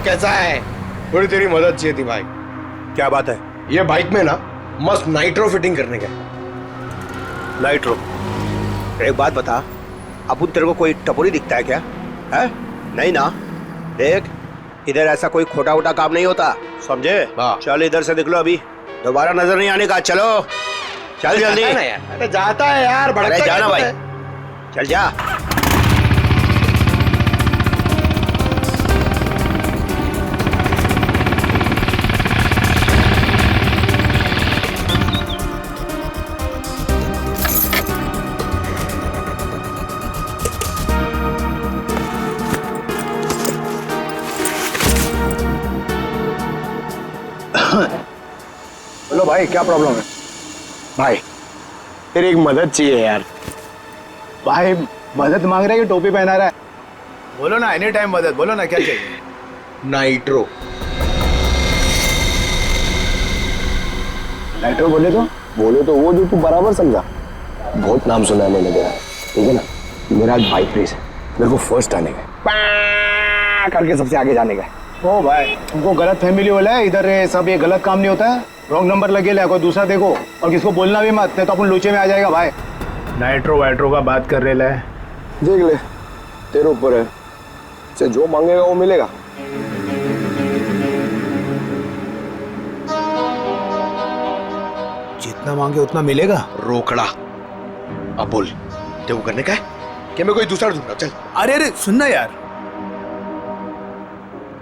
कैसा है? थोड़ी तेरी मदद चाहिए थी भाई। क्या बात है? ये बाइक में ना मस्त नाइट्रो फिटिंग करने का। नाइट्रो? एक बात बता, अपुन तेरे को कोई टपोरी दिखता है क्या? है? नहीं ना? देख, इधर ऐसा कोई खोटा वोटा काम नहीं होता, समझे? चल इधर से निकलो, अभी दोबारा नजर नहीं आने का। चलो चल जल्दी। अरे जाता है यार, भड़कता जाना भाई, चल जा। बोलो भाई, क्या प्रॉब्लम है? भाई तेरी एक मदद चाहिए यार। भाई मदद मांग रहा है कि टोपी पहना रहा है? बोलो ना, एनी टाइम मदद, बोलो ना क्या चाहिए? नाइट्रो। नाइट्रो बोले तो वो जो तू बराबर समझा। बहुत नाम सुना है मैंने तेरा, ठीक है ना? मेरा आज बाइक रेस है, मेरे को फर्स्ट आने का करके सबसे आगे जाने का। ओ भाई, तुमको गलत फैमिली बोला है, इधर सब ये गलत काम नहीं होता है। रॉन्ग नंबर लगे ले, कोई दूसरा देखो, और किसको बोलना भी मत, नहीं तो अपन लूचे में आ जाएगा भाई। नाइट्रो वाइट्रो का बात कर रहे है, देख ले, तेरे ऊपर है, से जो मांगेगा वो मिलेगा। जितना मांगे उतना मिलेगा। रोकड़ा। अब बोल, तेरे को करने का है कि मैं कोई दूसरा ढूंढूं? चल। अरे अरे सुनना यार,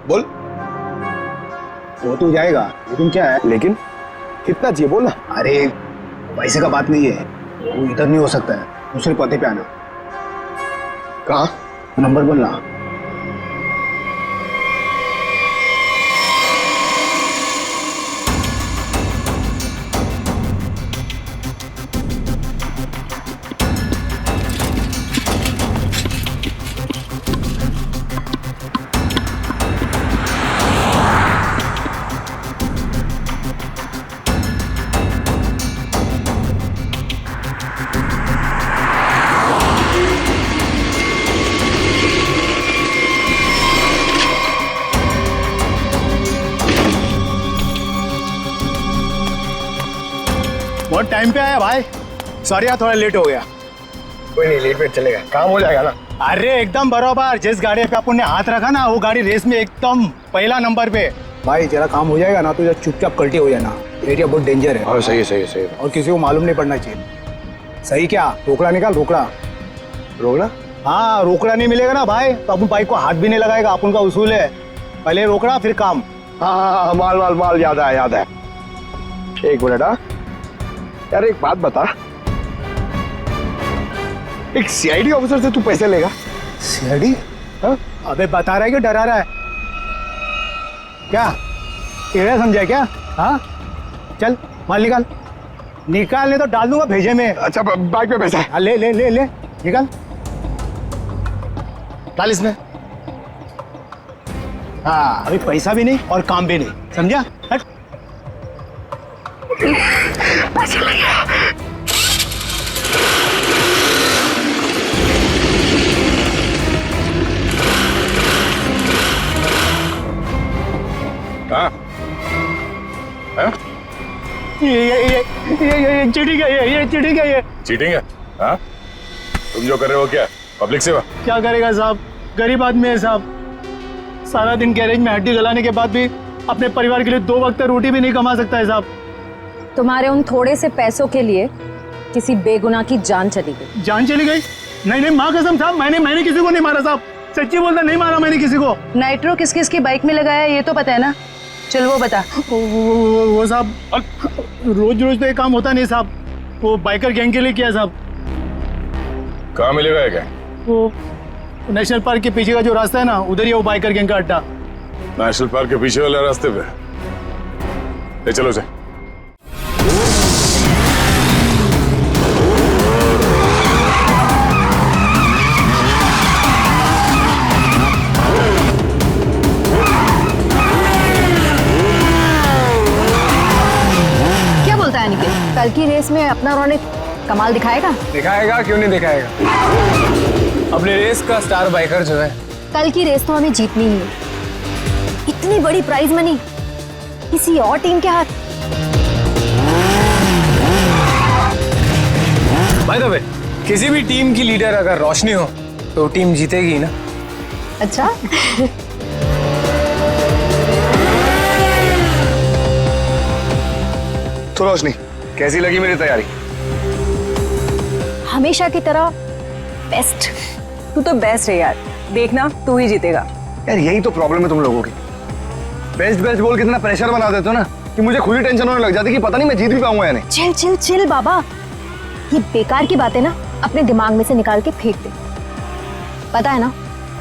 बोल। वो तो जाएगा, लेकिन क्या है? लेकिन कितना चाहिए बोल ना। अरे पैसे का बात नहीं है, वो इधर नहीं हो सकता है, दूसरे पते पे आना। कहाँ? नंबर बोलना। बहुत टाइम पे आया भाई, सॉरी यार थोड़ा लेट हो गया। कोई नहीं, लेट वेट चलेगा, काम हो जाएगा ना। अरे एकदम बराबर, जिस गाड़ी पे अपन ने हाथ रखा ना, वो गाड़ी रेस में एकदम पहला नंबर पे। भाई तेरा काम हो जाएगा ना, तो चुपचाप कल्टी हो जाना, एरिया बहुत डेंजर है। हाँ सही है, सही है, सही है। और किसी को मालूम नहीं पड़ना चाहिए। सही क्या? रोकड़ा निकाल, रोकड़ा। रोकड़ा? हाँ, रोकड़ा नहीं मिलेगा ना भाई तो अपन बाइक को हाथ भी नहीं लगाएगा, अपन का उसूल है, पहले रोकड़ा फिर काम। हाँ, माल माल माल, याद है याद है। एक मिनट। हाँ यार, एक बात बता, एक सीआईडी ऑफिसर से तू पैसे लेगा? सीआईडी? हाँ? अबे बता रहा है कि डरा रहा है? क्या टेढ़ा समझा क्या? हाँ चल माल निकाल, निकाल नहीं तो डाल दूंगा भेजे में। अच्छा बाइक पे पैसा है? हाँ ले ले ले ले, निकाल, डाल इसमें। हाँ अभी पैसा भी नहीं और काम भी नहीं, समझा? हट। पैसा लग गया। हाँ? हाँ? ये चीटिंग है, ये चीटिंग है, ये चीटिंग है? हाँ? तुम जो कर रहे हो क्या? पब्लिक सेवा? क्या करेगा साहब, गरीब आदमी है साहब, सारा दिन गैरेज में हड्डी गलाने के बाद भी अपने परिवार के लिए 2 वक्त रोटी भी नहीं कमा सकता है साहब। तुम्हारे उन थोड़े से पैसों के लिए किसी बेगुनाह की जान चली गई। जान चली गई? नहीं नहीं माँ कसम साहब, मैंने किसी को नहीं मारा साहब, सच्ची बोलता, नहीं मारा मैंने किसी को। नाइट्रो किस किस की बाइक में लगाया ये तो पता है ना? चल वो बता। वो साहब रोज रोज तो ये काम होता नहीं साहब, वो बाइकर गैंग के लिए किया साहब। कहाँ मिलेगा ये क्या? वो नेशनल पार्क के पीछे का जो रास्ता है ना, उधर ही वो बाइकर गैंग का अड्डा। नेशनल पार्क के पीछे वाले रास्ते पे? ले चलो से। क्या बोलता है निखिल, कल की रेस में अपना रौनक कमाल दिखाएगा? दिखाएगा, क्यों नहीं दिखाएगा? अपने रेस का स्टार बाइकर जो है। कल की रेस तो हमें जीतनी ही है, इतनी बड़ी प्राइज मनी किसी और टीम के हाथ। बाय द वे, किसी भी टीम की लीडर अगर रोशनी हो तो टीम जीतेगी ना। अच्छा तो रोशनी, कैसी लगी मेरी तैयारी? हमेशा की तरह बेस्ट। तू तो बेस्ट है यार, देखना तू ही जीतेगा। यार यही तो प्रॉब्लम है तुम लोगों की। बेस्ट बेस्ट बोल के इतना प्रेशर बना देते हो ना कि मुझे खुद ही टेंशन होने लग जाती है कि पता नहीं मैं जीत भी पाऊंगा या नहीं। चिल चिल चिल बाबा, ये बेकार की बातें ना अपने दिमाग में से निकाल के फेंक दे। पता है ना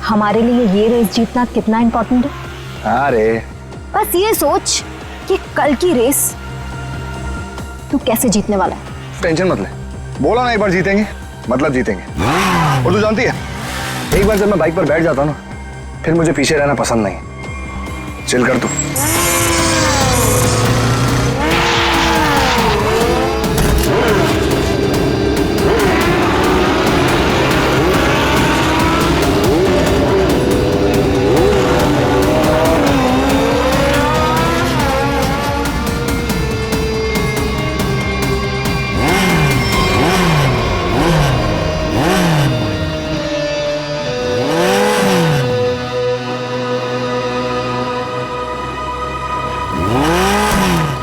हमारे लिए ये रेस जीतना कितना इम्पोर्टेंट है। हाँ रे, बस ये सोच कि कल की रेस तू कैसे जीतने वाला है। टेंशन मत ले, बोला ना एक बार जीतेंगे मतलब जीतेंगे। और तू जानती है, एक बार जब मैं बाइक पर बैठ जाता हूँ ना, फिर मुझे पीछे रहना पसंद नहीं। चिल कर तू।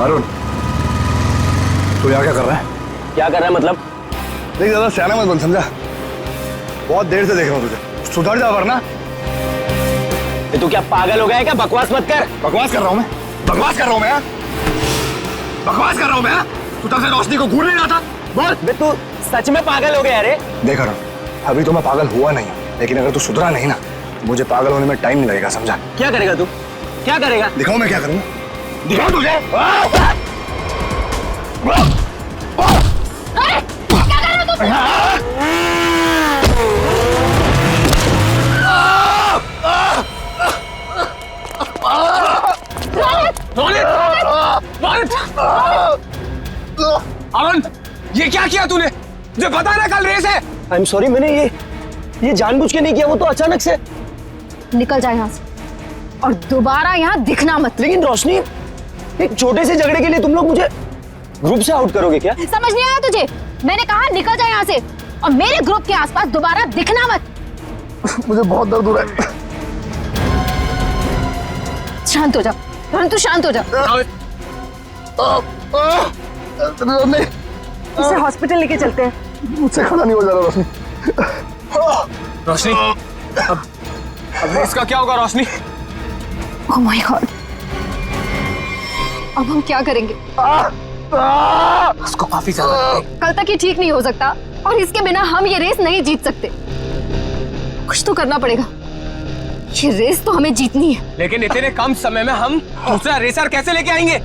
अरुण, तू यहाँ क्या कर रहा है? क्या कर रहा है मतलब? देख ज्यादा सियाना मत बन, समझा? बहुत देर से देख रहा हूँ तुझे, सुधर जा वरना। तू क्या पागल हो गया है क्या? बकवास मत कर। बकवास कर रहा हूँ मैं, बकवास कर रहा हूँ मैं, बकवास कर रहा हूँ मैं। तू तब से रोशनी को घूर नहीं रहा था, बोल। बे तू सच में पागल हो गया रे? देख अरुण, अभी तो मैं पागल हुआ नहीं, लेकिन अगर तू सुधरा नहीं ना, मुझे पागल होने में टाइम नहीं लगेगा, समझा? क्या करेगा तू? क्या करेगा? दिखाओ मैं क्या करूँगा, दिखाओ तुझे। अरुण, ये क्या किया तूने? मुझे पता है ना कल रेस है। आई एम सॉरी, मैंने ये जानबूझ के नहीं किया, वो तो अचानक से। निकल जा यहाँ से और दोबारा यहाँ दिखना मत। लेकिन रोशनी, एक छोटे से झगड़े के लिए तुम लोग मुझे ग्रुप से आउट करोगे क्या? समझ नहीं आया तुझे? मैंने कहा निकल जा यहाँ से और मेरे ग्रुप के आसपास दोबारा दिखना मत। मुझे बहुत दर्द हो रहा है। शांत हो जा, तू शांत हो जा। इसे हॉस्पिटल लेके चलते हैं। मुझसे खड़ा नहीं हो जा रहा रोशनी। रोशनी, अब इसका क्या होगा रोशनी? ओह माय गॉड, अब हम क्या करेंगे? उसको काफी ज्यादा कल तक ये ठीक नहीं हो सकता और इसके बिना हम ये रेस नहीं जीत सकते। कुछ तो करना पड़ेगा, ये रेस तो हमें जीतनी है। लेकिन इतने कम समय में हम दूसरा रेसर कैसे लेके आएंगे?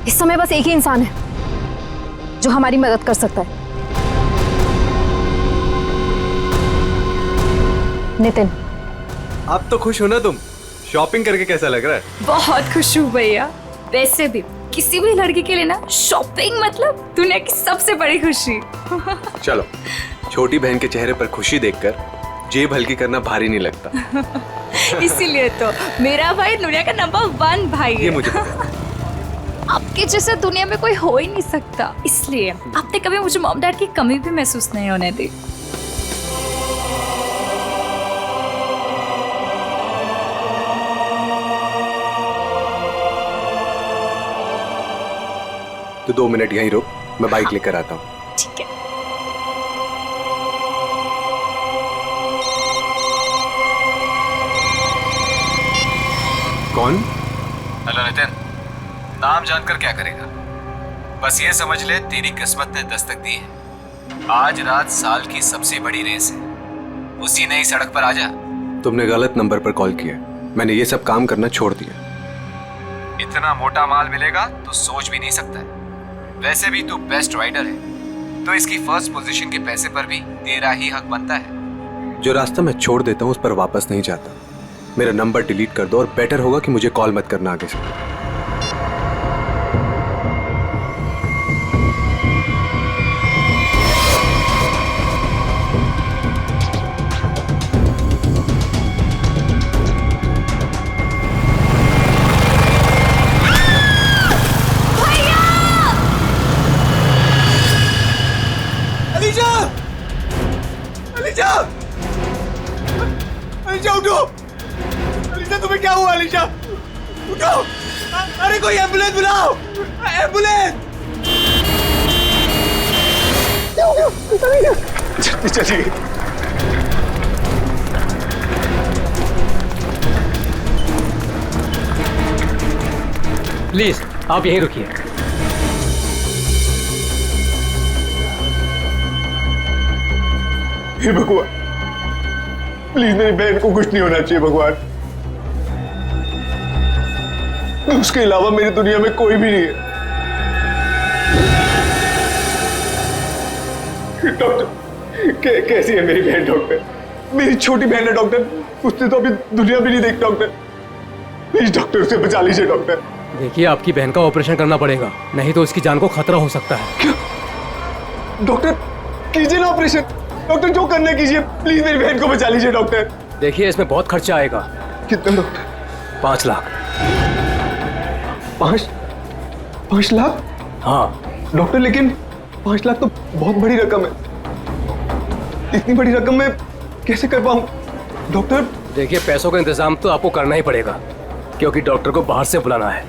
इस समय बस एक ही इंसान है जो हमारी मदद कर सकता है, नितिन। आप तो खुश हो ना तुम? शॉपिंग करके कैसा लग रहा है? बहुत खुश हूँ भैया। वैसे भी किसी भी लड़की के लिए ना शॉपिंग मतलब दुनिया की सबसे बड़ी खुशी। चलो, छोटी बहन के चेहरे पर खुशी देखकर जेब हल्की करना भारी नहीं लगता। इसीलिए तो मेरा भाई दुनिया का नंबर 1 भाई है। ये मुझे पता है। आपके जैसा दुनिया में कोई हो ही नहीं सकता, इसलिए आपने कभी मुझे मॉम डैड की कमी भी महसूस नहीं होने दी। तो 2 मिनट यहीं रुक, मैं बाइक लेकर आता हूँ। ठीक है। कौन? हेलो नितिन, नाम जानकर क्या करेगा? बस ये समझ ले तेरी किस्मत ने दस्तक दी है। आज रात साल की सबसे बड़ी रेस है, उसी नई सड़क पर आजा। तुमने गलत नंबर पर कॉल किया, मैंने ये सब काम करना छोड़ दिया। इतना मोटा माल मिलेगा तो सोच भी नहीं सकता है। वैसे भी तू बेस्ट राइडर है, तो इसकी फर्स्ट पोजीशन के पैसे पर भी तेरा ही हक बनता है। जो रास्ता मैं छोड़ देता हूँ उस पर वापस नहीं जाता। मेरा नंबर डिलीट कर दो और बेटर होगा कि मुझे कॉल मत करना आगे से। अरे कोई एम्बुलेंस बुलाओ, एम्बुलेंस। चलिए प्लीज आप यहीं रुकिए। हे भगवान, प्लीज मेरी बहन को कुछ नहीं होना चाहिए भगवान। उसके अलावा मेरी दुनिया में कोई भी नहीं है। डॉक्टर, कैसी है मेरी बहन डॉक्टर? मेरी छोटी बहन है डॉक्टर, उसने तो अभी दुनिया भी नहीं देखी डॉक्टर। प्लीज डॉक्टर, उसे बचा लीजिए डॉक्टर। देखिए आपकी बहन का ऑपरेशन करना पड़ेगा, नहीं तो इसकी जान को खतरा हो सकता है। क्या? डॉक्टर कीजिए ना ऑपरेशन, डॉक्टर जो करना कीजिए, प्लीज मेरी बहन को बचा लीजिए डॉक्टर। देखिए इसमें बहुत खर्चा आएगा। कितना डॉक्टर? 5 लाख। 5 लाख? हाँ डॉक्टर, लेकिन 5 लाख तो बहुत बड़ी रकम है। इतनी बड़ी रकम मैं कैसे कर पाऊं डॉक्टर? देखिए पैसों का इंतजाम तो आपको करना ही पड़ेगा, क्योंकि डॉक्टर को बाहर से बुलाना है।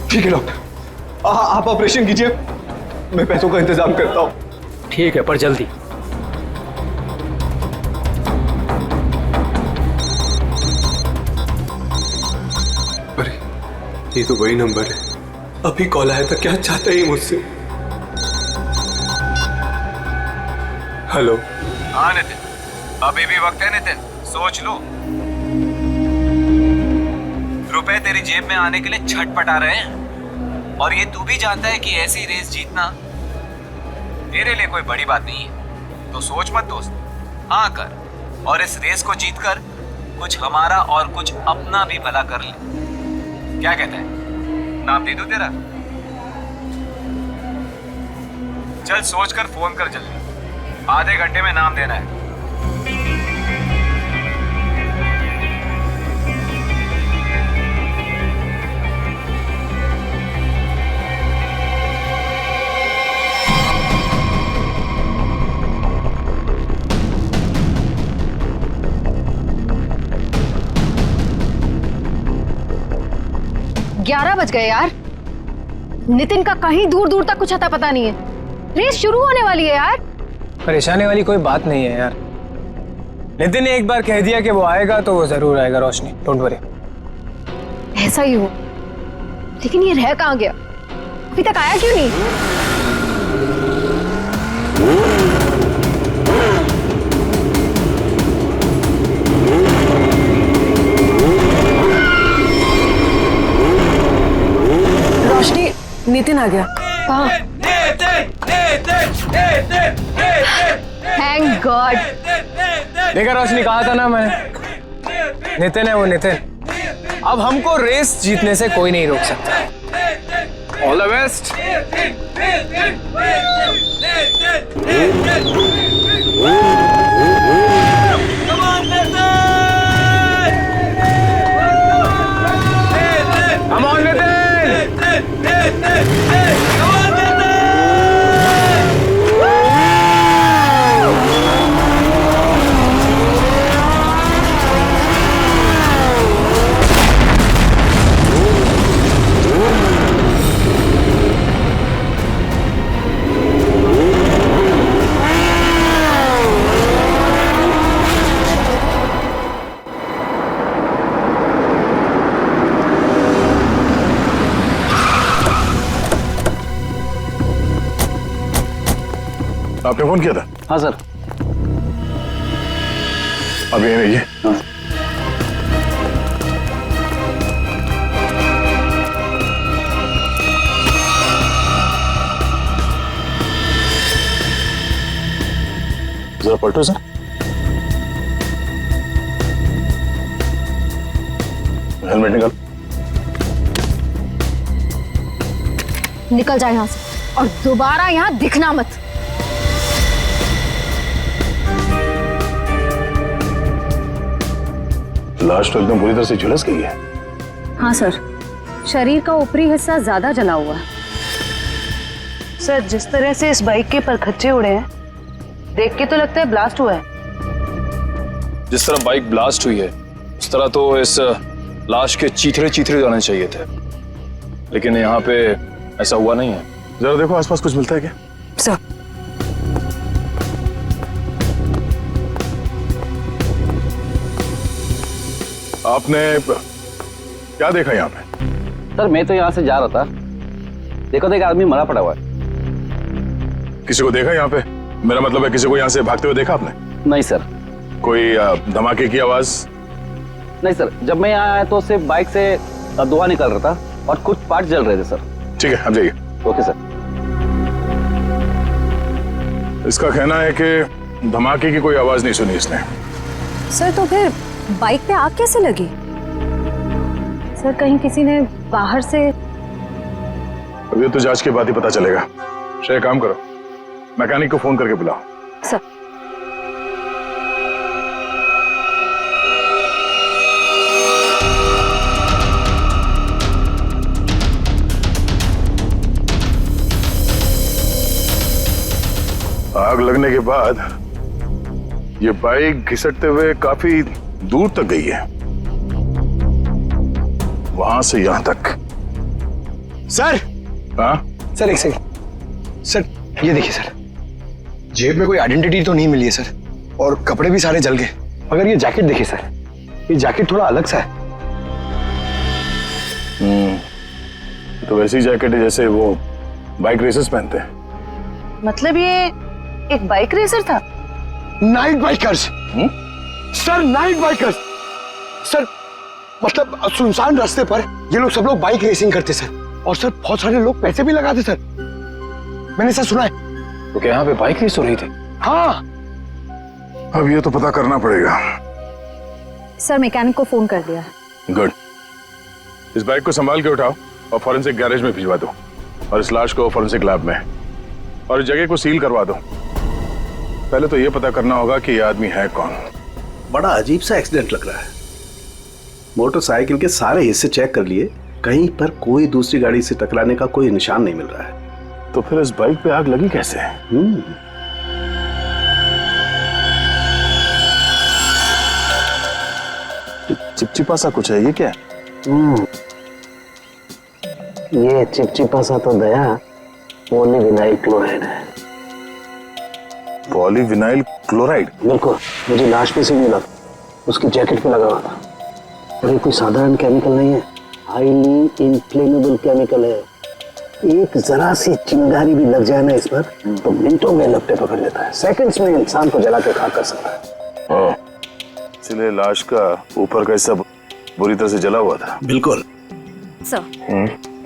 ठीक है डॉक्टर, आप ऑपरेशन कीजिए, मैं पैसों का इंतजाम करता हूँ। ठीक है, पर जल्दी। अरे ये तो वही नंबर है, अभी कॉल आया था। क्या चाहता है मुझसे? हेलो। हाँ नितिन, अभी भी वक्त है नितिन, सोच लो। रुपए तेरी जेब में आने के लिए छटपटा रहे हैं, और ये तू भी जानता है कि ऐसी रेस जीतना तेरे लिए कोई बड़ी बात नहीं है। तो सोच मत दोस्त, हाँ कर, और इस रेस को जीतकर कुछ हमारा और कुछ अपना भी भला कर ले। क्या कहता है? नाम दे दूं तेरा? चल सोच कर फोन कर जल्दी, आधे घंटे में नाम देना है। ग्यारह बज गए यार। नितिन का कहीं दूर दूर तक कुछ अता पता नहीं है। रेस शुरू होने वाली है यार। परेशानी वाली कोई बात नहीं है यार। नितिन ने एक बार कह दिया कि वो आएगा तो वो जरूर आएगा रोशनी, डोंट वरी। ऐसा ही हो, लेकिन ये रह कहाँ गया? अभी तक आया क्यों नहीं? रोशनी, नितिन आ गया। कहाँ? Thank God. देखा रोशनी, कहा था ना मैंने, नितिन है वो, नितिन। अब हमको रेस जीतने से कोई नहीं रोक सकता। All the best. Come on, Nitin! आपने फोन किया था? हाँ सर। अब ये रहिए। जरा पलटो सर। हेलमेट निकाल। निकल जाए यहाँ से और दोबारा यहाँ दिखना मत। लाश तो एकदम बुरी तरह से झुलस गई है। हाँ सर, शरीर का ऊपरी हिस्सा ज्यादा जला हुआ है। सर, जिस तरह से इस बाइक के परखच्चे उड़े हैं, देख के तो लगता है ब्लास्ट हुआ है। जिस तरह बाइक ब्लास्ट हुई है उस तरह तो इस लाश के चीथड़े चीथड़े जाने चाहिए थे, लेकिन यहाँ पे ऐसा हुआ नहीं है। जरा देखो आसपास कुछ मिलता है क्या? सर आपने क्या देखा यहाँ पे? सर मैं तो यहाँ से जा रहा था, देखो तो एक आदमी मरा पड़ा हुआ है। किसी को देखा यहाँ पे? मेरा मतलब है किसी को यहाँ से भागते हुए देखा आपने? नहीं सर। कोई धमाके की आवाज? नहीं सर, जब मैं यहाँ आया तो सिर्फ बाइक से धुआं निकल रहा था और कुछ पार्ट जल रहे थे सर। ठीक है, आप जाइए। Okay sir. इसका कहना है कि धमाके की कोई आवाज नहीं सुनी इसने। सर तो फिर बाइक पे आग कैसे लगी? सर कहीं किसी ने बाहर से? अब ये तो जांच के बाद ही पता चलेगा। श्रेया काम करो, मैकेनिक को फोन करके बुलाओ। सर आग लगने के बाद ये बाइक घिसटते हुए काफी दूर तक गई है, वहां से यहां तक। सर। हाँ सर एक सेकंड। सर ये देखिए सर, जेब में कोई आइडेंटिटी तो नहीं मिली है सर, और कपड़े भी सारे जल गए। मगर ये जैकेट देखिए सर, ये जैकेट थोड़ा अलग सा है। तो वैसी जैकेट है जैसे वो बाइक रेसर्स पहनते हैं। मतलब ये एक बाइक रेसर था? Night bikers sir, night bikers sir. मतलब सुनसान रास्ते पर ये लोग सब लोग बाइक रेसिंग करते सर, और सर बहुत सारे लोग पैसे भी लगाते सर, मैंने सर सुना है। तो क्या यहाँ पे बाइक रेस हो रही थी? हाँ। अब ये तो पता करना पड़ेगा। सर मैकेनिक को फोन कर दिया। गुड। इस बाइक को संभाल के उठाओ और फॉरेंसिक गैरेज में भिजवा दो, और इस लाश को फॉरेंसिक लैब में, और इस जगह को सील करवा दो। पहले तो ये पता करना होगा कि ये आदमी है कौन। बड़ा अजीब सा एक्सीडेंट लग रहा है। मोटरसाइकिल के सारे हिस्से चेक कर लिए, कहीं पर कोई दूसरी गाड़ी से टकराने का कोई निशान नहीं मिल रहा है। तो फिर इस बाइक पे आग लगी कैसे? चिपचिपा सा कुछ है, ये क्या है? ये चिपचिपा सा तो दया पॉलीविनाइल क्लोराइड है। Polyvinyl chloride? बिल्कुल, मुझे लाश पे से मिला, उसकी जैकेट पे लगा हुआ था। और ये कोई साधारण केमिकल नहीं है, हाईली इन्फ्लेमेबल केमिकल है। एक जरा सी चिंगारी भी लग जाए ना इस पर तो मिनटों में लपटे पकड़ लेता है, सेकंड्स में इंसान को जला के खाक कर सकता है। इसलिए लाश का ऊपर का हिस्सा बुरी तरह से जला हुआ था। बिल्कुल सर,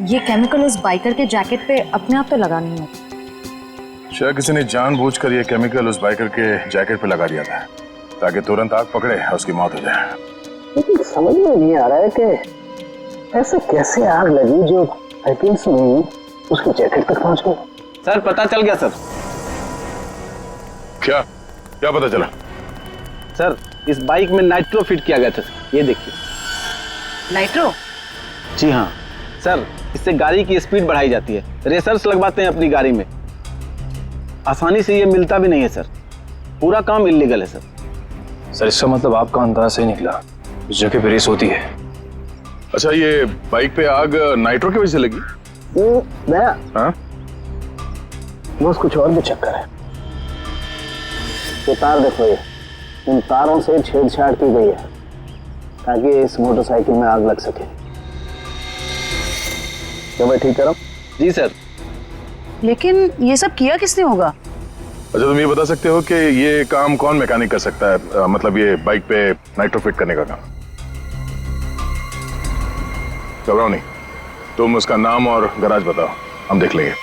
ये केमिकल उस बाइकर के जैकेट पे अपने आप तो लगा नहीं होता। शायद किसी ने जानबूझकर ये केमिकल उस बाइकर के जैकेट पे लगा दिया था ताकि तुरंत आग पकड़े और उसकी मौत हो जाए। लेकिन समझ में नहीं आ रहा है कि ऐसे कैसे आग लगी जो सेकंड्स में उसकी जैकेट तक पहुंच गई। सर पता चल गया सर। क्या क्या पता चला? सर इस बाइक में नाइट्रो फिट किया गया था, ये देखिए। नाइट्रो? जी हाँ सर, इससे गाड़ी की स्पीड बढ़ाई जाती है। रेसर्स लगवाते हैं अपनी गाड़ी में, आसानी से ये मिलता भी नहीं है सर। पूरा काम इल्लीगल है सर। सर इसका मतलब आपका अंदाजा सही निकला, उस जगह पे रेस होती है। अच्छा, ये बाइक पे आग नाइट्रो की वजह से लगी? दया, हाँ? बस कुछ और भी चक्कर है। ये तार देखो, ये इन तारों से छेड़छाड़ की गई है ताकि इस मोटरसाइकिल में आग लग सके। क्या मैं ठीक कर रहा हूं? जी सर। लेकिन ये सब किया किसने होगा? अच्छा, तुम ये बता सकते हो कि ये काम कौन मैकेनिक कर सकता है? मतलब ये बाइक पे नाइट्रो फिट करने का काम। घबराओ नहीं, तुम उसका नाम और गराज बताओ, हम देख लेंगे।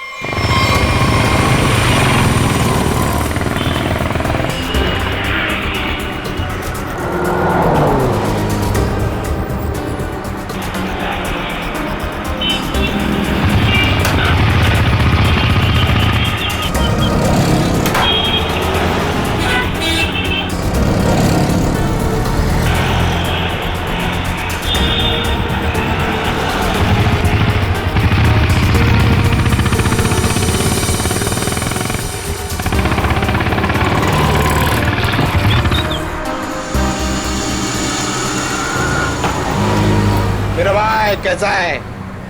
मेरा भाई कैसा है?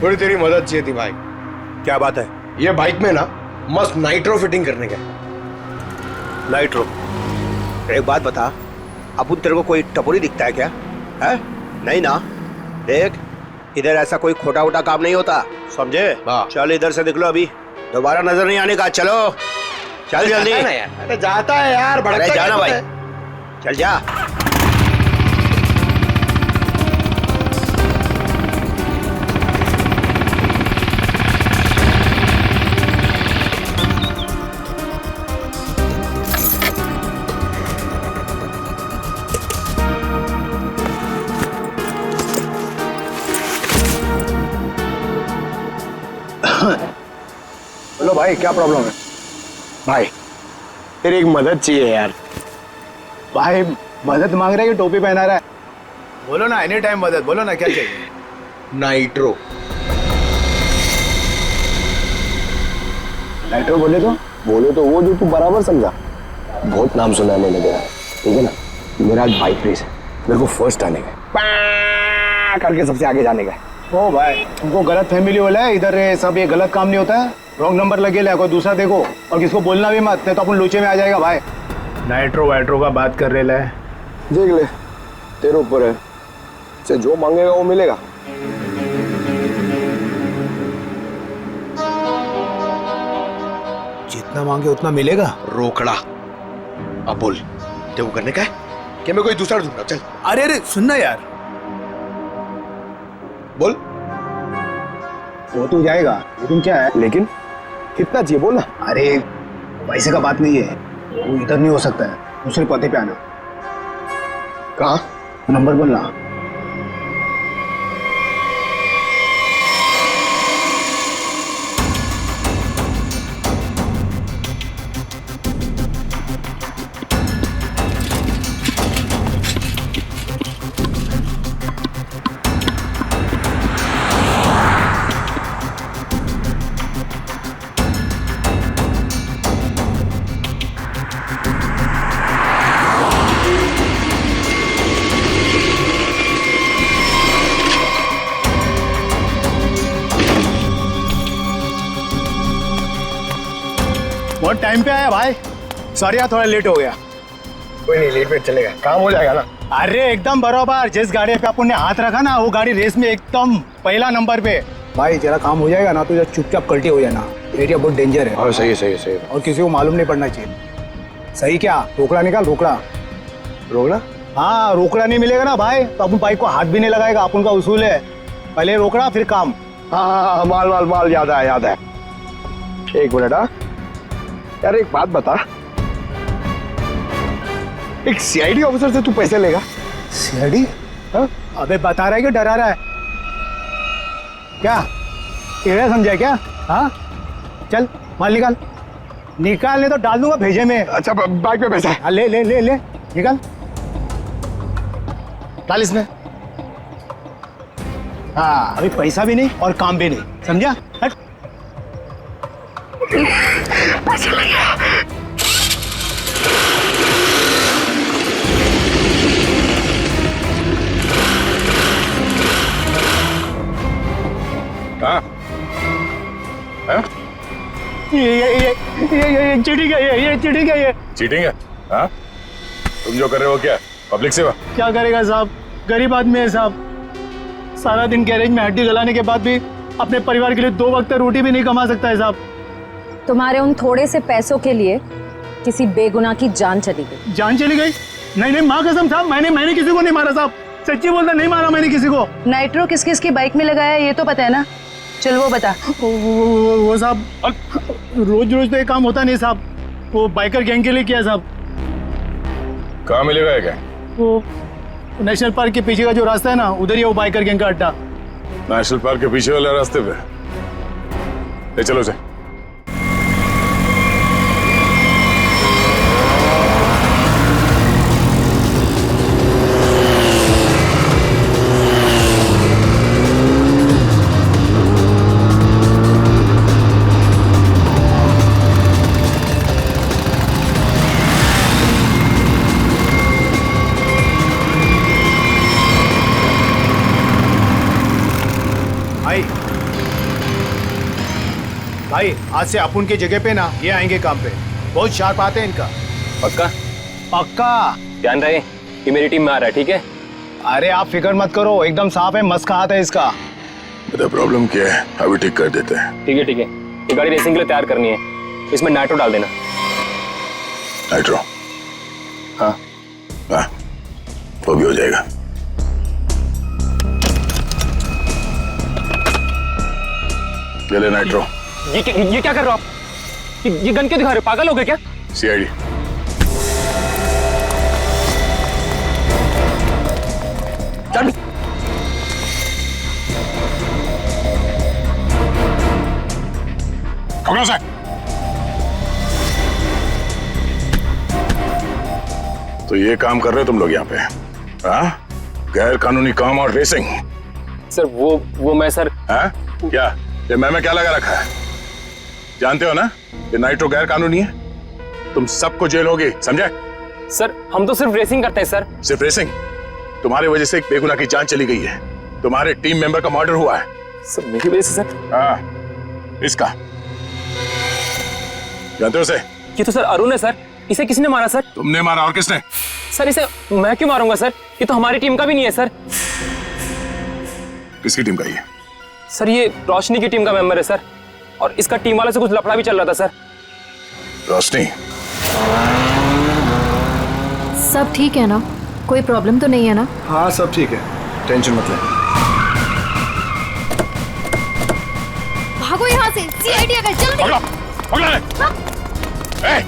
थोड़ी तेरी मदद चाहिए थी भाई। क्या बात है? ये बाइक में ना मस्त नाइट्रो फिटिंग करने का। नाइट्रो? एक बात बता, अपुन तेरे को कोई टपोरी दिखता है क्या? है? नहीं ना? देख, इधर ऐसा कोई खोटा वोटा काम नहीं होता, समझे? चल इधर से निकलो, अभी दोबारा नजर नहीं आने का। चलो चल जल्दी। अरे जाता है यार, अरे जाना भाई, चल जा। बोलो भाई, क्या प्रॉब्लम है? भाई तेरी एक मदद चाहिए यार। भाई मदद मांग रहा है कि टोपी पहना रहा है? बोलो ना, एनी टाइम मदद, बोलो ना क्या चाहिए। नाइट्रो। नाइट्रो बोले तो वो जो तू बराबर समझा। बहुत नाम सुना है मैंने तेरा, ठीक है ना? मेरा आज बाइक रेस है, मेरे को फर्स्ट आने का, करके सबसे आगे जाने का। ओ भाई, तुमको गलत फैमिली वाला है इधर। सब ये गलत काम नहीं होता है। रॉन्ग नंबर लगे ले, कोई दूसरा देखो, और किसको बोलना भी मत, नहीं तो अपन लोचे में आ जाएगा भाई। नाइट्रो वाइट्रो का बात कर रहे है। देख ले, तेरे ऊपर है, से जो मांगेगा वो मिलेगा। जितना मांगे उतना मिलेगा। रोकड़ा। अब बोल, तेरे को करने का है कि मैं कोई दूसरा दूंगा? चल। अरे सुनना यार, बोल। वो तो जाएगा, लेकिन क्या है? लेकिन कितना चाहिए बोल ना। अरे पैसे का बात नहीं है, वो इधर नहीं हो सकता है, दूसरे पते पे आना। कहाँ? नंबर बोलना। बहुत टाइम पे आया भाई, सॉरी यार थोड़ा लेट हो गया। कोई नहीं, लेट वेट चलेगा, काम हो जाएगा ना। अरे एकदम बराबर, जिस गाड़ी पे अपन ने हाथ रखा ना, वो गाड़ी रेस में एकदम पहला नंबर पे। भाई जरा काम हो जाएगा ना, तो चुपचाप कल्टी हो जाना, एरिया बहुत डेंजर है। हाँ सही है, सही है, सही है। और किसी को मालूम नहीं पड़ना चाहिए। सही क्या? रोकड़ा निकाल, रोकड़ा। रोकड़ा? हाँ, रोकड़ा नहीं मिलेगा ना भाई तो अपन बाइक को हाथ भी नहीं लगाएगा, अपन का उसूल है, पहले रोकड़ा फिर काम। हाँ, माल माल माल, याद है याद है। एक मिनट। हाँ यार, एक बात बता, एक सीआईडी ऑफिसर से तू पैसे लेगा? सीआईडी? हाँ? अबे बता रहा है कि डरा रहा है? क्या टेढ़ा समझा क्या? हाँ चल माल निकाल, निकाल, नहीं तो डाल दूंगा भेजे में। अच्छा बाइक पे पैसा है? हाँ ले ले ले ले, निकाल, डाल इसमें। हाँ अभी पैसा भी नहीं और काम भी नहीं, समझा? हट। पैसा लग गया। हाँ? हाँ? ये चीटिंग है, ये चीटिंग है, ये चीटिंग है? हाँ? तुम जो कर रहे हो क्या? पब्लिक सेवा? क्या करेगा साहब, गरीब आदमी है साहब, सारा दिन गैरेज में हड्डी गलाने के बाद भी अपने परिवार के लिए 2 वक्त रोटी भी नहीं कमा सकता है साहब। तुम्हारे उन थोड़े से पैसों के लिए किसी बेगुनाह की जान चली गई। जान चली गई? नहीं नहीं माँ कसम साहब, मैंने किसी को नहीं मारा साहब, सच्ची बोलता, नहीं मारा मैंने किसी को। नाइट्रो किस किस की बाइक में लगाया ये तो पता है ना? चल वो बता। वो साहब रोज रोज तो ये काम होता नहीं साहब, वो बाइकर गैंग के लिए किया साहब। कहाँ मिलेगा ये गैंग? वो नेशनल पार्क के पीछे का जो रास्ता है ना, उधर ही वो बाइकर गैंग का अड्डा। नेशनल पार्क के पीछे वाले रास्ते पे? ले चलो से। भाई आज से अपुन की जगह पे ना ये आएंगे काम पे, बहुत शार्प आते हैं इनका। पक्का? पक्का। ध्यान रहे कि मेरी टीम में आ रहा है, ठीक है? अरे आप फिक्र मत करो, एकदम साफ है, मस्त हाथ है इसका। प्रॉब्लम क्या है, अभी ठीक कर देते हैं। ठीक है ठीक है, ये गाड़ी रेसिंग के लिए तैयार करनी है, इसमें नाइट्रो डाल देना। नाइट्रो? हाँ हाँ, वो भी हो जाएगा। ले ले नाइट्रो। ये क्या कर रहे हो आप? ये गन क्यों दिखा रहे हो? पागल हो गए क्या? सीआईडी। चल। पकड़ो से। तो ये काम कर रहे हो तुम लोग यहाँ पे? हाँ? गैर कानूनी काम और रेसिंग। सर वो मैं सर। हाँ? क्या ये मैं क्या लगा रखा है? जानते हो ना ये नाइट्रो गैर कानूनी है, तुम सबको जेल होगी, समझे? सर हम तो सिर्फ रेसिंग करते हैं सर। सिर्फ रेसिंग? तुम्हारी वजह से एक बेगुनाह की जान चली गई है, तुम्हारे टीम मेंबर का मर्डर हुआ है। सर मेरी वजह से सर? हाँ, इसका जानते हो उसे? ये तो सर अरुण है सर, इसे किसने मारा सर? तुमने मारा, और किसने? सर इसे मैं क्यों मारूंगा सर, ये तो हमारी टीम का भी नहीं है सर। किसकी टीम का ये? सर ये रोशनी की टीम का मेंबर है सर, और इसका टीम वाले से कुछ लफड़ा भी चल रहा था सर। रोशनी? सब ठीक है ना? कोई प्रॉब्लम तो नहीं है ना? हाँ सब ठीक है, टेंशन मत ले। भागो यहाँ से, सीआईडी आ गए, जल्दी। पकड़ो, पकड़ो। ए!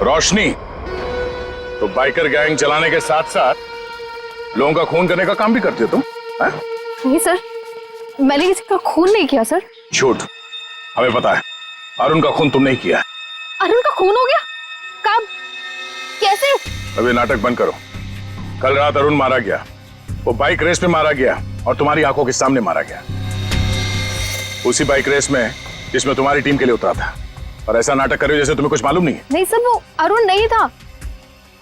रोशनी, तो बाइकर गैंग चलाने के साथ साथ लोगों का खून करने का काम भी करते हो तुम? नहीं सर, मैंने किसी का खून नहीं किया सर। झूठ, हमें पता है अरुण का खून तुमने ही किया है। अरुण का खून हो गया? कब? कैसे? अभी नाटक बंद करो। कल रात अरुण मारा गया, वो बाइक रेस में मारा गया और तुम्हारी आंखों के सामने मारा गया, उसी बाइक रेस में जिसमें तुम्हारी टीम के लिए उतरा था। और ऐसा नाटक कर रहे हो जैसे तुम्हें कुछ मालूम नहीं है। नहीं सर, वो अरुण नहीं था।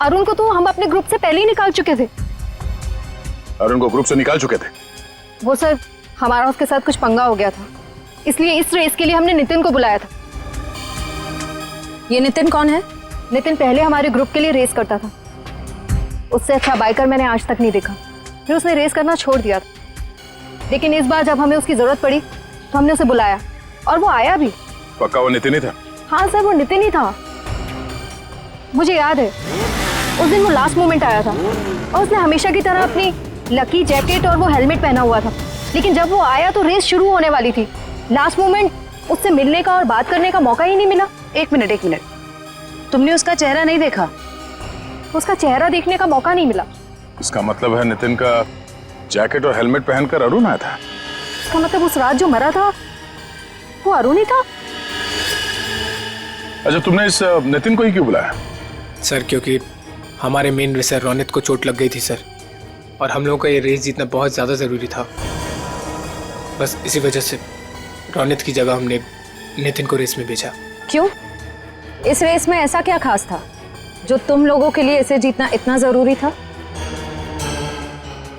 अरुण को तो हम अपने ग्रुप से पहले ही निकाल चुके थे। अरुण को ग्रुप से निकाल चुके थे? वो सर हमारा उसके साथ कुछ पंगा हो गया था, इसलिए इस रेस के लिए हमने नितिन को बुलाया था। ये नितिन कौन है? नितिन पहले हमारे ग्रुप के लिए रेस करता था, उससे अच्छा बाइकर मैंने आज तक नहीं देखा। फिर उसने रेस करना छोड़ दिया था, लेकिन इस बार जब हमें उसकी जरूरत पड़ी तो हमने उसे बुलाया और वो आया भी। पक्का वो नितिन ही था? हाँ सर, वो नितिन ही था। मुझे याद है उस दिन वो लास्ट मोमेंट आया था और उसने हमेशा की तरह अपनी लकी जैकेट और वो हेलमेट पहना हुआ था, लेकिन जब वो आया तो रेस शुरू होने वाली थी। लास्ट मोमेंट उससे मिलने का और बात करने का मौका ही नहीं मिला। एक मिनट, तुमने उसका चेहरा नहीं देखा? उसका चेहरा देखने का मौका नहीं मिला। इसका मतलब है नितिन का जैकेट और हेलमेट पहनकर अरुण आया था? इसका मतलब उस रात जो मरा था वो अरुण ही था। अच्छा, तुमने इस नितिन को ही क्यों बुलाया? सर क्योंकि हमारे मेन रेसर रोनित को चोट लग गई थी सर, और हम लोगों को ये रेस जीतना बहुत ज़्यादा ज़रूरी था। बस इसी वजह से रौनित की जगह हमने नितिन को रेस में भेजा। क्यों? इस रेस में ऐसा क्या खास था जो तुम लोगों के लिए इसे जीतना इतना जरूरी था?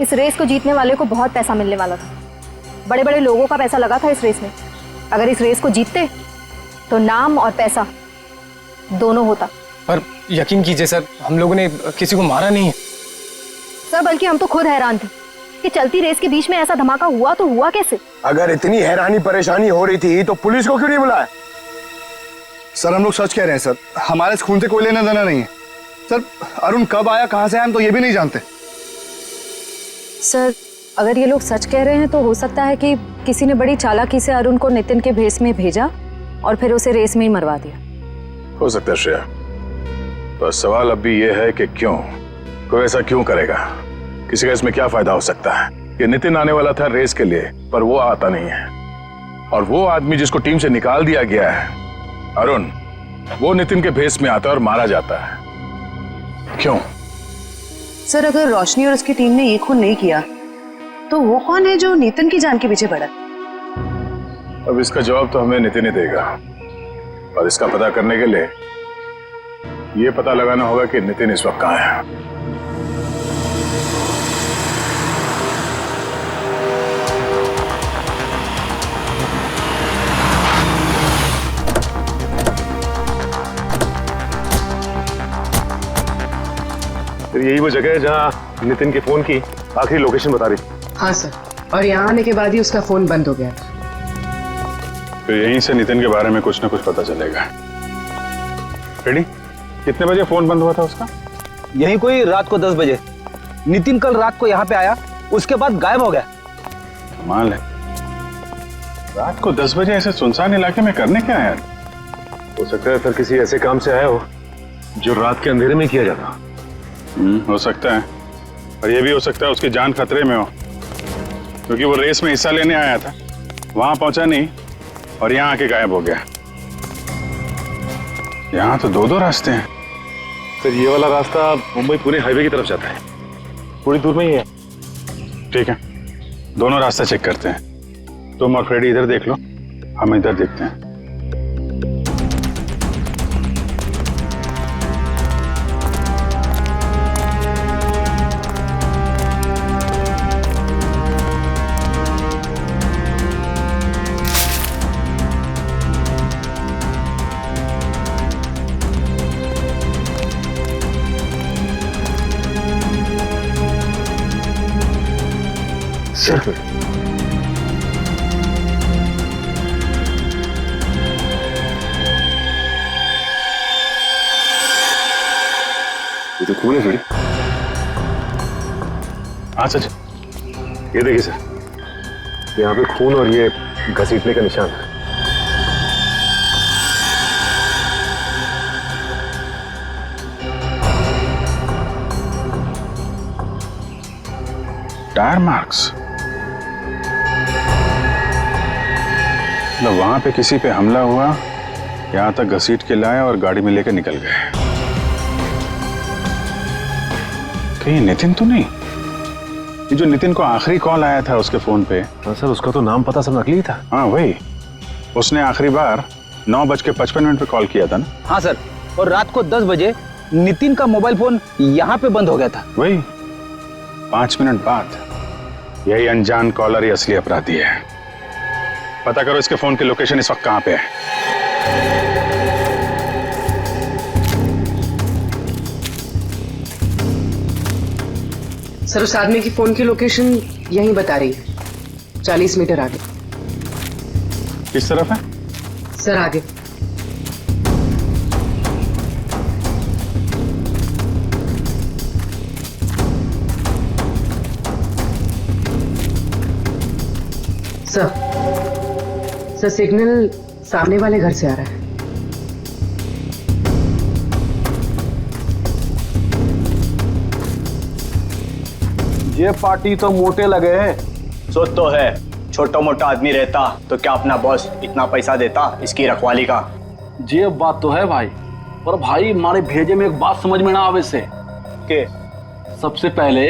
इस रेस को जीतने वाले को बहुत पैसा मिलने वाला था। बड़े बड़े लोगों का पैसा लगा था इस रेस में। अगर इस रेस को जीतते तो नाम और पैसा दोनों होता। पर यकीन कीजिए सर, हम लोगों ने किसी को मारा नहीं है सर, बल्कि हम तो खुद हैरान थे कि चलती रेस के बीच में ऐसा धमाका हुआ तो हुआ कैसे? अगर इतनी हैरानी परेशानी हो रही थी तो पुलिस को क्यों नहीं बुलाया? सर हम लोग सच कह रहे हैं सर, हमारे इस खून से कोई लेना देना नहीं है सर। अरुण कब आया, कहां से आया, हम तो ये भी नहीं जानते। सर अगर ये लोग सच कह रहे हैं तो हो सकता है कि किसी ने बड़ी चालाकी से अरुण को नितिन के भेस में भेजा और फिर उसे रेस में ही मरवा दिया। हो सकता है श्रेया, तो सवाल अब भी ये है कि क्यों, कोई ऐसा क्यों करेगा? किसी का इसमें क्या फायदा हो सकता है कि नितिन आने वाला था रेस के लिए पर वो आता नहीं है, और वो आदमी जिसको टीम से निकाल दिया गया है अरुण, वो नितिन के भेस में आता है और मारा जाता है। क्यों? सर अगर रोशनी और उसकी टीम ने ये खून नहीं किया तो वो कौन है जो नितिन की जान के पीछे पड़ा? अब इसका जवाब तो हमें नितिन ही देगा, और इसका पता करने के लिए ये पता लगाना होगा कि नितिन इस वक्त कहाँ है। यही वो जगह है जहाँ नितिन के फोन की आखिरी लोकेशन बता रही। हाँ सर, और यहाँ आने के बाद ही उसका फोन बंद हो गया। फिर यहीं से नितिन के बारे में कुछ ना कुछ पता चलेगा। रेडी? कितने बजे फोन बंद हुआ था उसका? यही कोई रात को 10 बजे। नितिन कल रात को यहाँ पे आया, उसके बाद गायब हो गया। कमाल है, रात को 10 बजे ऐसे सुनसान इलाके में करने क्या आया? हो सकता है सर किसी ऐसे काम से आया हो जो रात के अंधेरे में किया जाता। हो सकता है, और ये भी हो सकता है उसकी जान खतरे में हो, क्योंकि वो रेस में हिस्सा लेने आया था, वहां पहुंचा नहीं और यहाँ आके गायब हो गया। यहाँ तो 2-2 रास्ते हैं। सर ये वाला रास्ता मुंबई पुणे हाईवे की तरफ जाता है, थोड़ी दूर में ही है। ठीक है, दोनों रास्ता चेक करते हैं। तुम और फ्रेडी इधर देख लो, हम इधर देखते हैं। सर ये तो खून है फ्रेडी। हाँ सच, ये देखिए सर, यहाँ पे खून और ये घसीटने का निशान है। टायर मार्क्स, मतलब वहां पे किसी पे हमला हुआ, यहां तक घसीट के लाए और गाड़ी में लेकर निकल गए। कहीं नितिन तो नहीं? ये जो नितिन को आखिरी कॉल आया था उसके फोन पे। हाँ सर, उसका तो नाम पता सब नकली था। हाँ वही, उसने आखिरी बार 9:55 पे कॉल किया था ना? हाँ सर, और रात को 10 बजे नितिन का मोबाइल फोन यहाँ पे बंद हो गया था। वही 5 मिनट बाद। यही अनजान कॉलर ही असली अपराधी है। पता करो इसके फोन की लोकेशन इस वक्त कहां पे है। सर उस आदमी की फोन की लोकेशन यहीं बता रही है, 40 मीटर आगे। किस तरफ है सर? आगे। सर सिग्नल सामने वाले घर से आ रहा है। ये पार्टी तो मोटे लगे हैं। सो तो है, छोटा मोटा आदमी रहता तो क्या अपना बॉस इतना पैसा देता इसकी रखवाली का? ये बात तो है भाई, पर भाई हमारे भेजे में एक बात समझ में ना आवे से के सबसे पहले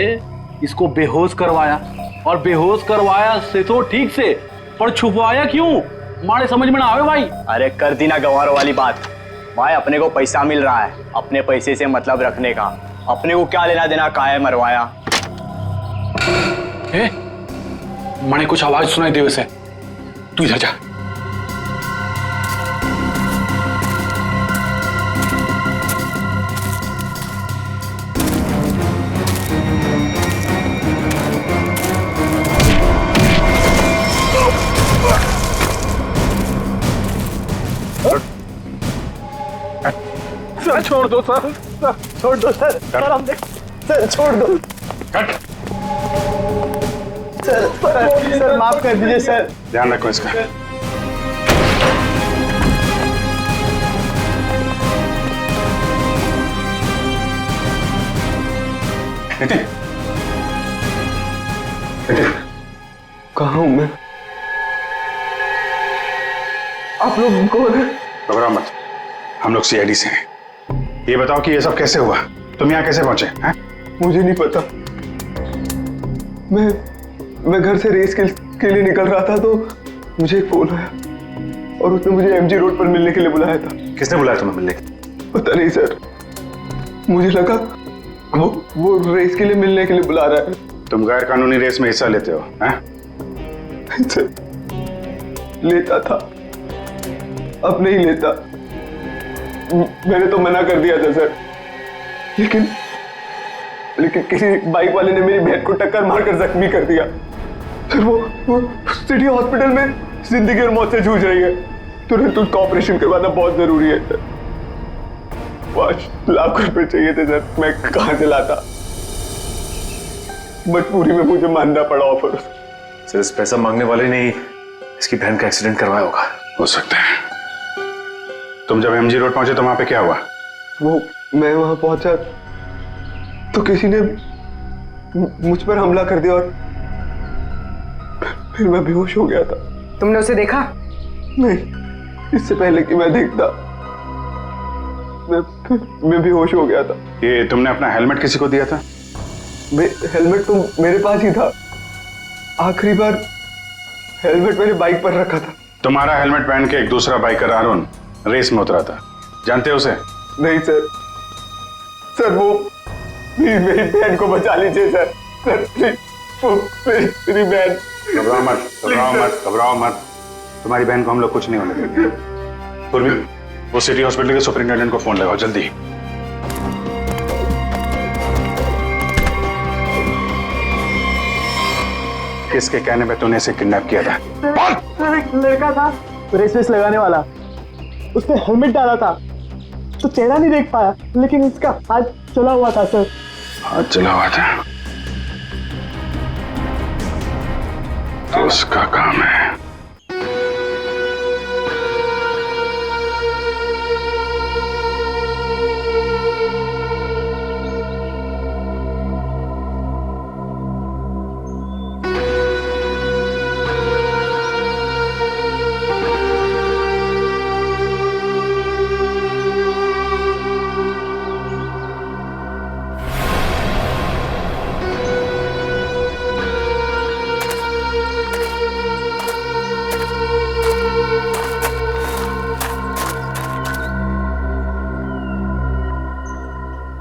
इसको बेहोश करवाया, और बेहोश करवाया से तो ठीक से, पर छुपवाया क्यों? मारे समझ में ना आवे भाई। अरे कर दी ना गंवारों वाली बात। भाई अपने को पैसा मिल रहा है, अपने पैसे से मतलब रखने का। अपने को क्या लेना देना काहे मरवाया। मैंने कुछ आवाज सुनाई दे वैसे, तू इधर जा। सर छोड़ दो सर, छोड़ दो सर, सर हम सर छोड़ दो सर माफ कर दीजिए सर। ध्यान रखो इसका। नितिन, कहाँ हूँ मैं? आप लोग कौन है? घबराओ मत, हम लोग सीआईडी से हैं। ये बताओ कि ये सब कैसे हुआ, तुम यहाँ कैसे पहुंचे हैं? मुझे नहीं पता। मैं घर से रेस के लिए निकल रहा था तो मुझे एक फोन आया और उसने मुझे एमजी रोड पर मिलने के लिए बुलाया था। किसने बुलाया तुम्हें मिलने? पता नहीं सर, मुझे लगा वो रेस के लिए मिलने के लिए बुला रहा है। तुम गैर कानूनी रेस में हिस्सा लेते हो हैं? सर, लेता था, अब नहीं लेता। मैंने तो मना कर दिया था सर, लेकिन किसी बाइक वाले ने मेरी बहन को टक्कर मारकर जख्मी कर दिया। सर वो सिटी हॉस्पिटल में जिंदगी और मौत से जूझ रही है। तुरंत उसका ऑपरेशन करवाना बहुत जरूरी है सर। 5 लाख रुपए चाहिए थे सर, मैं कहां से लाता? मजबूरी में मुझे मानना पड़ा ऑफर। सर इस पैसा मांगने वाले ने इसकी बहन का एक्सीडेंट करवाया होगा। हो सकता है। तुम जब एमजी रोड पहुंचे तो वहां पे क्या हुआ? मैं वहां पहुंचा तो किसी ने मुझ पर हमला कर दिया और फिर मैं बेहोश हो गया था। तुमने उसे देखा? नहीं, इससे पहले कि मैं देखता मैं बेहोश हो गया था। ये तुमने अपना हेलमेट किसी को दिया था? हेलमेट तो मेरे पास ही था। आखिरी बार हेलमेट मैंने बाइक पर रखा था। तुम्हारा हेलमेट पहन के एक दूसरा बाइकर अरुण रेस में उतरा था, जानते हो उसे? नहीं सर, सर वो मेरी बहन को बचा लीजिए सर, मेरी बहन। घबराओ मत, घबराओ मत, घबराओ मत। तुम्हारी बहन को हम लोग कुछ नहीं होने देंगे। पूर्वी, वो सिटी हॉस्पिटल के सुपरिंटेंडेंट को फोन लगाओ जल्दी। किसके कहने पे तूने इसे किडनैप किया था? एक लड़का था रेस लगाने वाला, उसने हेलमेट डाला था तो चेहरा नहीं देख पाया, लेकिन इसका हाथ चला हुआ था सर। हाथ चला हुआ था तो उसका काम है।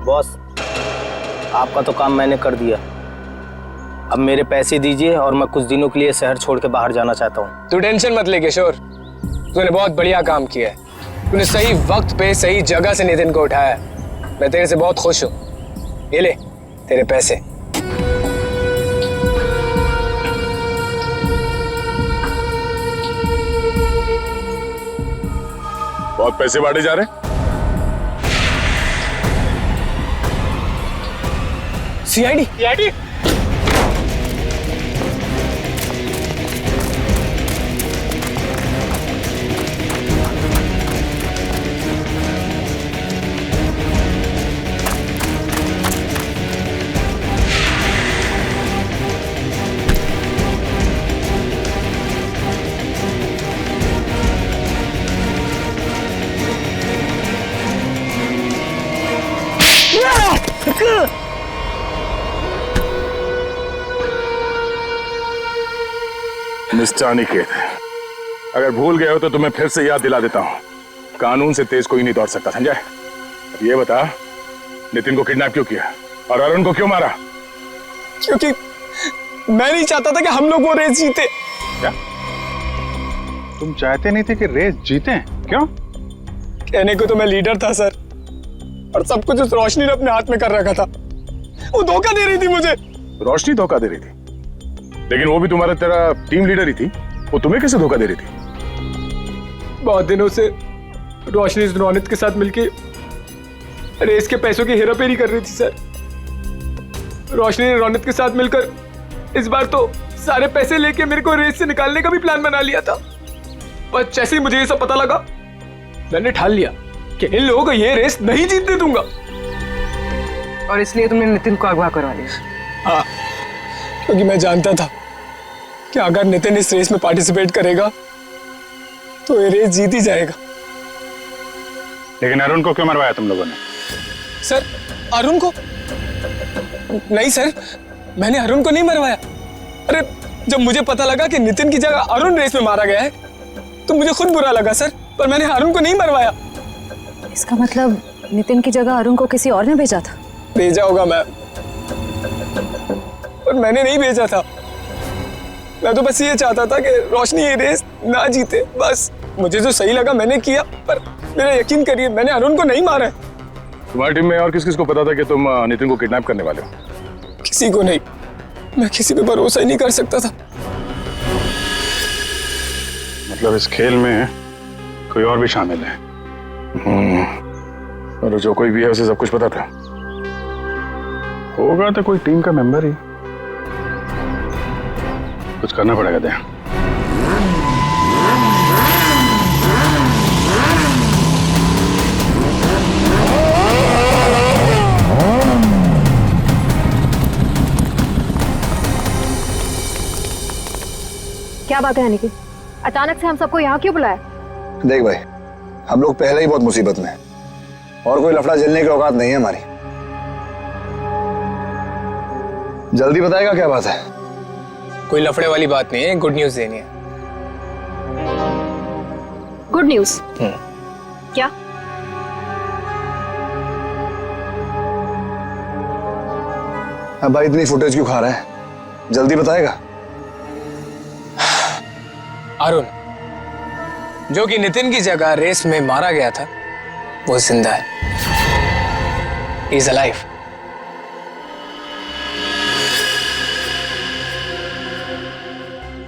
बॉस, आपका तो काम मैंने कर दिया। अब मेरे पैसे दीजिए और मैं कुछ दिनों के लिए शहर छोड़ के बाहर जाना चाहता हूँ। तू टेंशन मत ले किशोर, तूने बहुत बढ़िया काम किया है। तूने सही वक्त पे सही जगह से नितिन को उठाया। मैं तेरे से बहुत खुश हूँ। ये ले तेरे पैसे। बहुत पैसे बांटे जा रहे हैं। सीआईडी मिस्टर अनिकेत, अगर भूल गए हो तो तुम्हें फिर से याद दिला देता हूँ, कानून से तेज कोई नहीं दौड़ सकता, समझा? अब ये बता, नितिन को किडनैप क्यों किया और अरुण को क्यों मारा? क्योंकि मैं नहीं चाहता था कि हम लोग वो रेस जीते। क्या तुम चाहते नहीं थे कि रेस जीते? क्यों? कहने को तो मैं लीडर था सर, और सब कुछ उस रोशनी ने अपने हाथ में कर रखा था। वो धोखा दे रही थी मुझे। रोशनी धोखा दे रही थी? लेकिन वो भी तुम्हारा तेरा टीम लीडर ही थी, वो तुम्हें कैसे धोखा दे रही थी? बहुत दिनों से रोशनी रोनित के साथ मिलके रेस के पैसों की हेराफेरी कर रही थी सर। रोशनी ने रोनित के साथ मिलकर इस बार तो सारे पैसे लेके मेरे को रेस से निकालने का भी प्लान बना लिया था। पर जैसे ही मुझे ये सब पता लगा, मैंने ठान लिया कि इन लोगों को ये रेस नहीं जीतने दूंगा। और इसलिए तुमने नितिन को अगवा करवा लिया? हाँ, क्योंकि मैं जानता था कि अगर नितिन इस रेस में पार्टिसिपेट करेगा तो ये रेस जीत ही जाएगा। लेकिन अरुण को क्यों मरवाया तुम लोगों ने? सर, अरुण को नहीं सर, मैंने अरुण को नहीं मरवाया। अरे जब मुझे पता लगा कि नितिन की जगह अरुण रेस में मारा गया है तो मुझे खुद बुरा लगा सर, पर मैंने अरुण को नहीं मरवाया। इसका मतलब नितिन की जगह अरुण को किसी और ने भेजा था? भेजा होगा मैम, पर मैंने नहीं भेजा था। मैं तो बस ये चाहता था कि रोशनी ये रेस ना जीते, बस मुझे जो सही लगा मैंने किया। पर मेरा यकीन करिए, मैंने अरुण को नहीं मारा है। तुम्हारी टीम में और किस किस को पता था कि तुम नितिन को किडनैप करने वाले हो? किसी को नहीं, मैं किसी पे भरोसा ही नहीं कर सकता था। मतलब इस खेल में कोई और भी शामिल है? और जो कोई भी है उसे सब कुछ पता था? होगा तो कोई टीम का मेंबर ही। कुछ करना पड़ेगा दया। क्या बात है अनिकेत, अचानक से हम सबको यहाँ क्यों बुलाया? देख भाई, हम लोग पहले ही बहुत मुसीबत में हैं और कोई लफड़ा झेलने की औकात नहीं है हमारी। जल्दी बताएगा क्या बात है? कोई लफड़े वाली बात नहीं है, गुड न्यूज देनी है। Good news? क्या? अब भाई इतनी फुटेज क्यों खा रहा है? जल्दी बताएगा। अरुण, जो कि नितिन की जगह रेस में मारा गया था, वो जिंदा है। He is alive.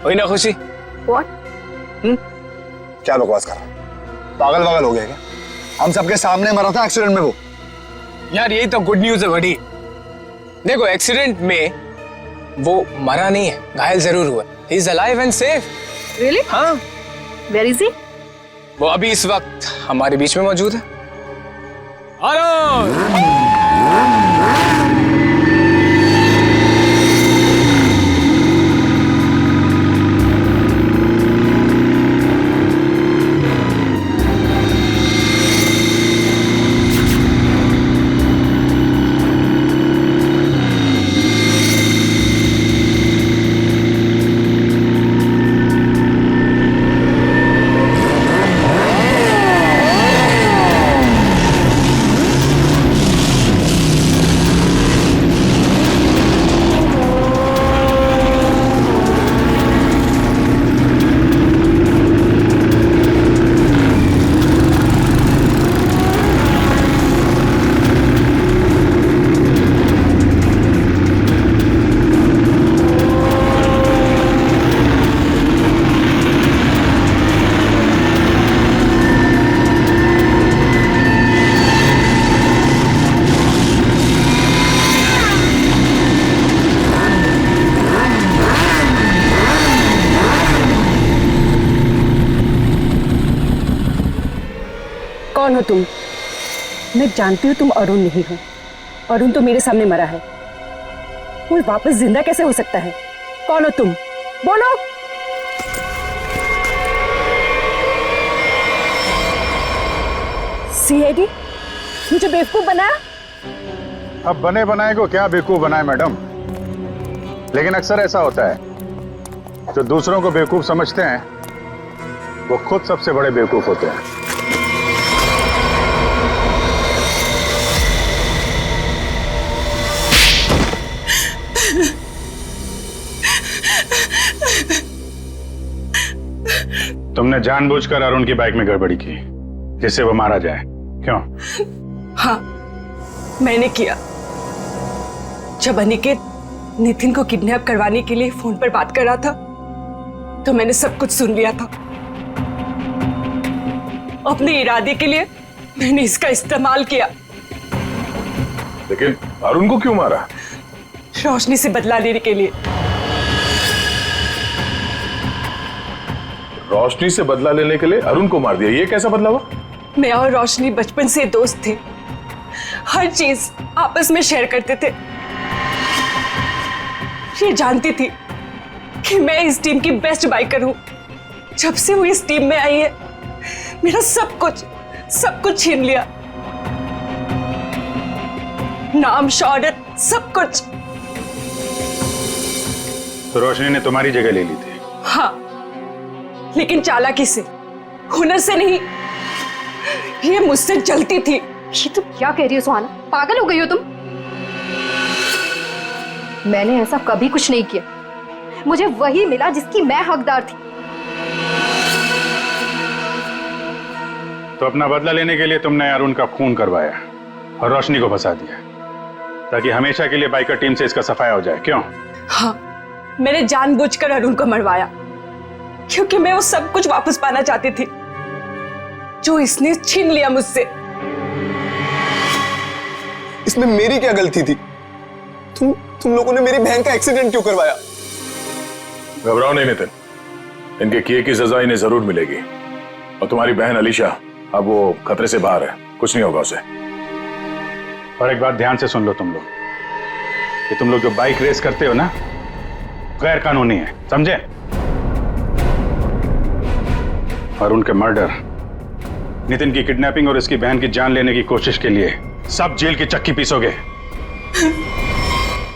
वही ना खुशी? What? क्या बकवास कर रहा है? पागल वागल हो गया क्या? हम सबके सामने मरा था एक्सीडेंट में वो। यार यही तो गुड न्यूज है बड़ी। देखो, एक्सीडेंट में वो मरा नहीं है, घायल जरूर हुआ। He is alive and safe. Really? हाँ। Where is he? वो अभी इस वक्त हमारे बीच में मौजूद है। अरुण! कौन हो तुम? मैं जानती हूँ तुम अरुण नहीं हो। अरुण तो मेरे सामने मरा है, वो वापस जिंदा कैसे हो सकता है? कौन हो तुम? बोलो। सीआईडी मुझे बेवकूफ बनाया? अब बने बनाए को क्या बेवकूफ बनाए मैडम, लेकिन अक्सर ऐसा होता है जो दूसरों को बेवकूफ समझते हैं वो खुद सबसे बड़े बेवकूफ होते हैं। तुमने जानबूझकर अरुण की बाइक में गड़बड़ी की जिससे वो मारा जाए, क्यों? हाँ, मैंने किया। जब अनिकेत नितिन को किडनैप करवाने के लिए फोन पर बात कर रहा था तो मैंने सब कुछ सुन लिया था। अपने इरादे के लिए मैंने इसका इस्तेमाल किया। लेकिन अरुण को क्यों मारा? रोशनी से बदला लेने के लिए। रोशनी से बदला लेने के लिए अरुण को मार दिया, ये कैसा बदला हुआ? मैं और रोशनी बचपन से दोस्त थे, हर चीज आपस में शेयर करते थे। ये जानती थी कि मैं इस टीम की बेस्ट बाइकर हूं। जब से वो इस टीम में आई है मेरा सब कुछ छीन लिया, नाम, शौहरत, सब कुछ। तो रोशनी ने तुम्हारी जगह ले ली थी? हाँ, लेकिन चालाकी से, हुनर से नहीं। ये मुझसे जलती थी। ये तुम क्या कह रही हो सुहाना? पागल हो गई हो तुम? मैंने ऐसा कभी कुछ नहीं किया। मुझे वही मिला जिसकी मैं हकदार थी। तो अपना बदला लेने के लिए तुमने अरुण का खून करवाया और रोशनी को फंसा दिया ताकि हमेशा के लिए बाइकर टीम से इसका सफाया हो जाए, क्यों? हाँ, मैंने जानबूझकर अरुण को मरवाया क्योंकि मैं वो सब कुछ वापस पाना चाहती थी जो इसने छीन लिया मुझसे। इसमें मेरी क्या गलती थी? तुम लोगों ने मेरी बहन का एक्सीडेंट क्यों करवाया? घबराओ नहीं नितिन, इनके किए की सजा इन्हें जरूर मिलेगी। और तुम्हारी बहन अलीशा अब वो खतरे से बाहर है, कुछ नहीं होगा उसे। और एक बात ध्यान से सुन लो तुम लोग, कि तुम लोग जो बाइक रेस करते हो ना, गैर कानूनी है, समझे? और उनके मर्डर, नितिन की किडनैपिंग और इसकी बहन की जान लेने की कोशिश के लिए सब जेल की चक्की पीसोगे।